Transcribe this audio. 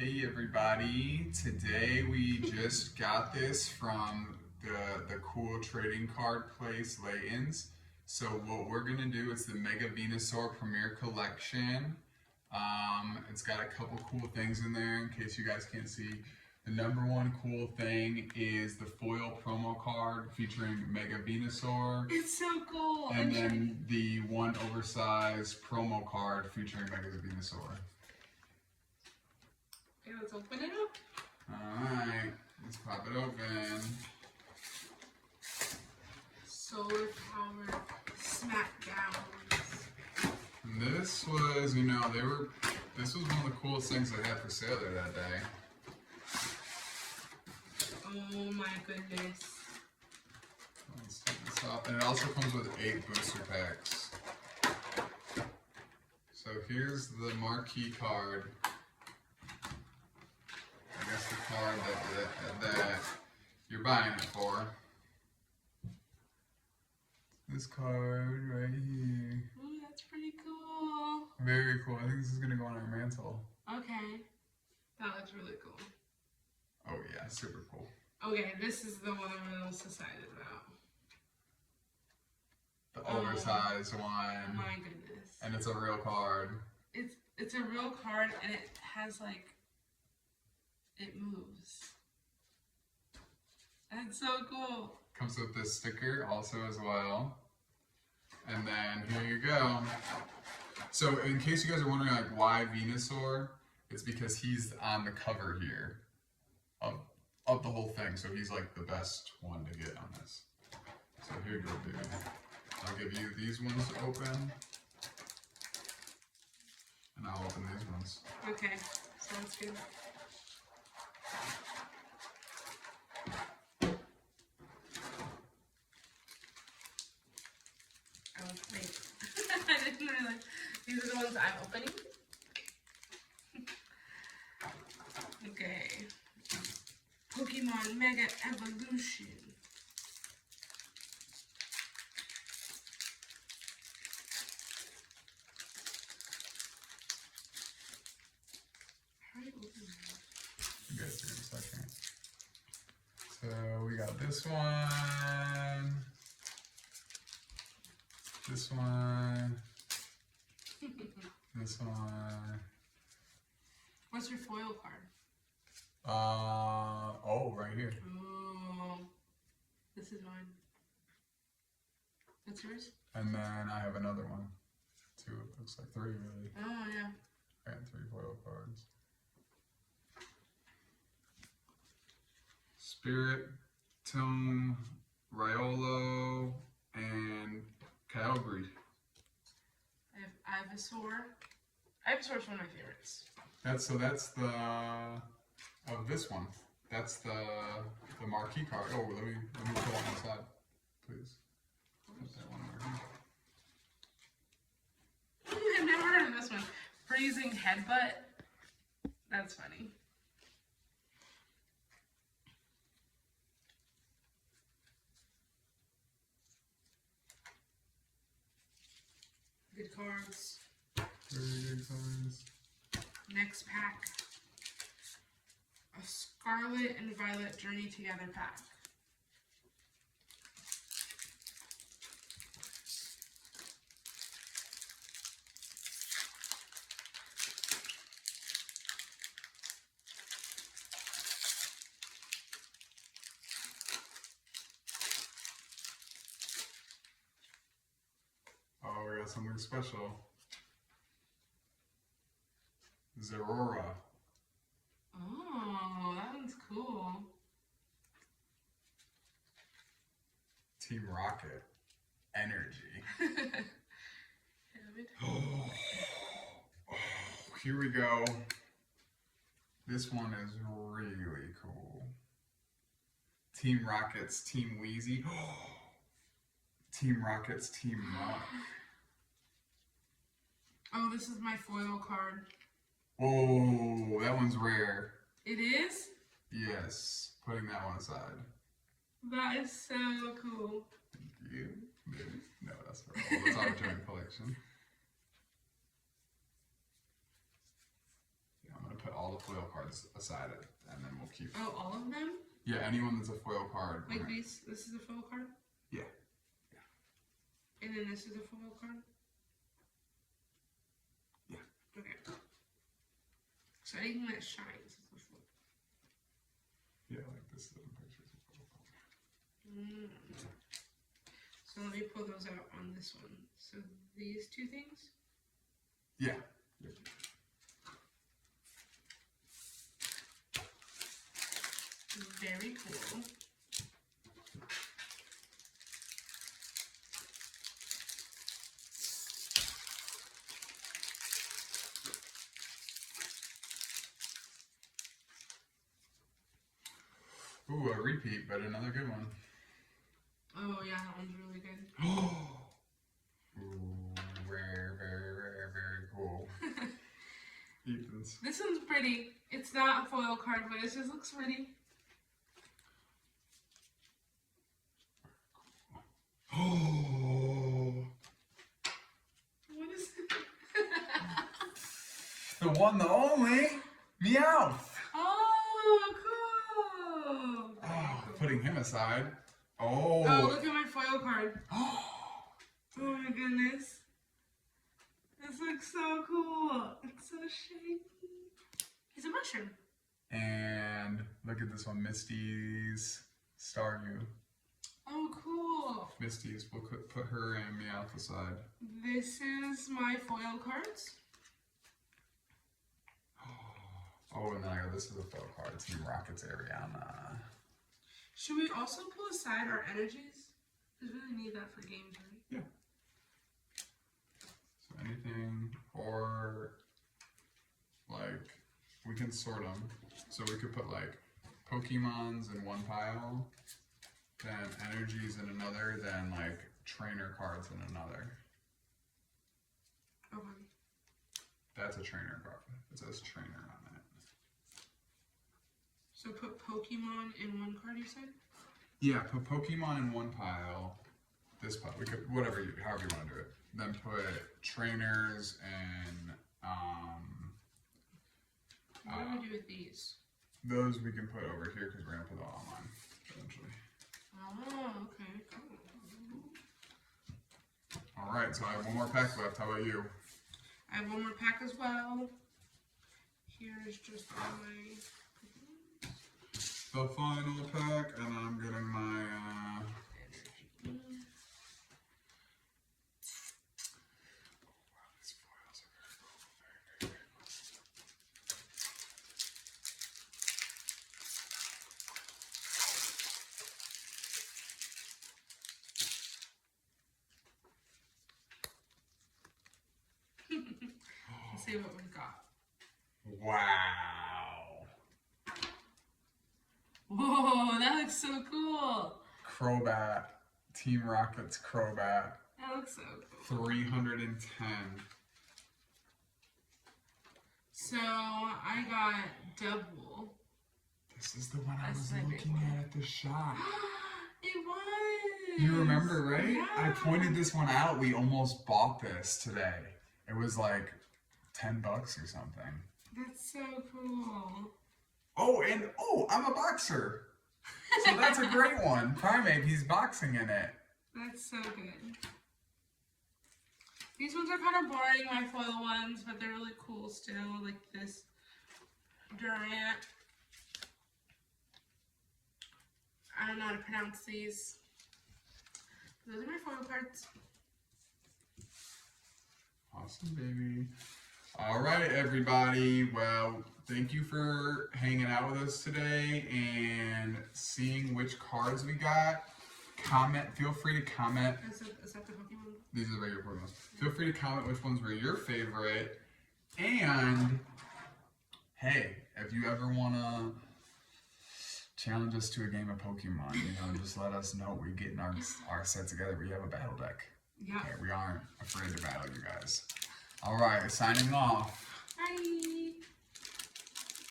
Hey everybody, today we just got this from the cool trading card place Layton's. So what we're gonna do is the Mega Venusaur Premier Collection. It's got a couple cool things in there in case you guys can't see. The number one cool thing is the foil promo card featuring Mega Venusaur. It's so cool. And then the one oversized promo card featuring Mega Venusaur. Okay, let's open it up. Alright, let's pop it open. Solar Power Smackdowns. And this was, this was one of the coolest things they had for sale there that day. Oh my goodness. Let's take this off. And it also comes with 8 booster packs. So here's the marquee card. I guess the card that you're buying it for. This card right here. Ooh, that's pretty cool. Very cool. I think this is going to go on our mantle. Okay. That looks really cool. Oh yeah, super cool. Okay, this is the one I'm most excited about. The oversized one. Oh my goodness. And it's a real card. It's a real card and it has like, it moves. That's so cool. Comes with this sticker also as well. And then here you go. So in case you guys are wondering like why Venusaur, it's because he's on the cover here of the whole thing. So he's like the best one to get on this. So here you go, dude. I'll give you these ones to open. And I'll open these ones. Okay, sounds good. Oh, wait. I didn't realize. These are the ones I'm opening. Okay. Pokémon Mega Evolution. How do you open that? You guys do in a second. So we got this one. This one. This one. What's your foil card? Oh, right here. Oh, this is mine. That's yours? And then I have another one. 2, it looks like 3 really. Oh, yeah. I got 3 foil cards. Spirit, Tome, Riolo, and Kyogre. I have Ivysaur. Ivysaur is one of my favorites. That's the of this one. That's the marquee card. Oh, let me put it on the side, please. Put that one over here. I've never heard of this one. Freezing Headbutt. That's funny. Good cards. Very good cards. Next pack. A Scarlet and Violet Journey Together pack. Oh, we got something special. Zerora. Oh, that one's cool. Team Rocket. Energy. Oh, here we go. This one is really cool. Team Rockets, Team Wheezy. Team Rockets, Team Rock. Oh, this is my foil card. Whoa, that one's rare. It is? Yes, putting that one aside. That is so cool. Thank you. Maybe. No, that's for all. That's our return collection. Yeah, I'm gonna put all the foil cards aside, and then we'll keep. Oh, all of them? Yeah, anyone that's a foil card. Like these? This is a foil card? Yeah. And then this is a foil card? Yeah. Okay. So anything that shines is a foil. Yeah, like this little picture is a foil card. So let me pull those out on this one. So these two things? Yeah. Very cool. Ooh, a repeat, but another good one. Oh yeah, that one's really good. Ooh, very, very, very, very cool. Ethan's. This one's pretty. It's not a foil card, but it just looks pretty. Oh, What is it? the one, the only, Meowth. Oh, cool. Oh, putting him aside. Oh. Oh, look at my foil card. Oh my goodness. This looks so cool. It's so shiny. He's a mushroom. And look at this one, Misty's Staryu. Oh, cool. Misty's, we'll put her and Meowth aside. This is my foil cards. Oh, and then I go, this is a foil card. Team Rocket's Ariana. Should we also pull aside our energies? Because we really need that for games, right? Yeah. So anything, or like, we can sort them. So we could put like Pokemons in one pile, then energies in another, then like trainer cards in another. Okay. That's a trainer card. It says trainer on it. So put Pokemon in one card, you said? Yeah, put Pokemon in one pile. This pile, we could, whatever you, however you want to do it. Then put trainers and What do we do with these? those we can put over here because we're gonna put them all online eventually. Oh, okay, cool. All right, so I have one more pack left. How about you? I have one more pack as well. Here's just all my The final pack, and I'm getting my. These foils are very cool. Very, very, very Let's see what we've got. Wow. Whoa, that looks so cool. Crobat. Team Rocket's Crobat. That looks so cool. 310. So I got double. This is the one I That's was my big looking one. at the shop. It was. You remember, right? Yeah. I pointed this one out. We almost bought this today. It was like $10 or something. That's so cool. Oh, and I'm a boxer. So that's a great one. Primate, he's boxing in it. That's so good. These ones are kind of boring, my foil ones, but they're really cool still, like this Durant. I don't know how to pronounce these. Those are my foil cards. Awesome, baby. All right, everybody. Well, thank you for hanging out with us today and seeing which cards we got. Comment. Feel free to comment. Is that the Pokemon? These are the regular Pokemon. Feel free to comment which ones were your favorite. And, hey, if you ever want to challenge us to a game of Pokemon, just let us know. We're getting our set together. We have a battle deck. Yeah. Okay, we aren't afraid to battle you guys. All right, signing off. Bye.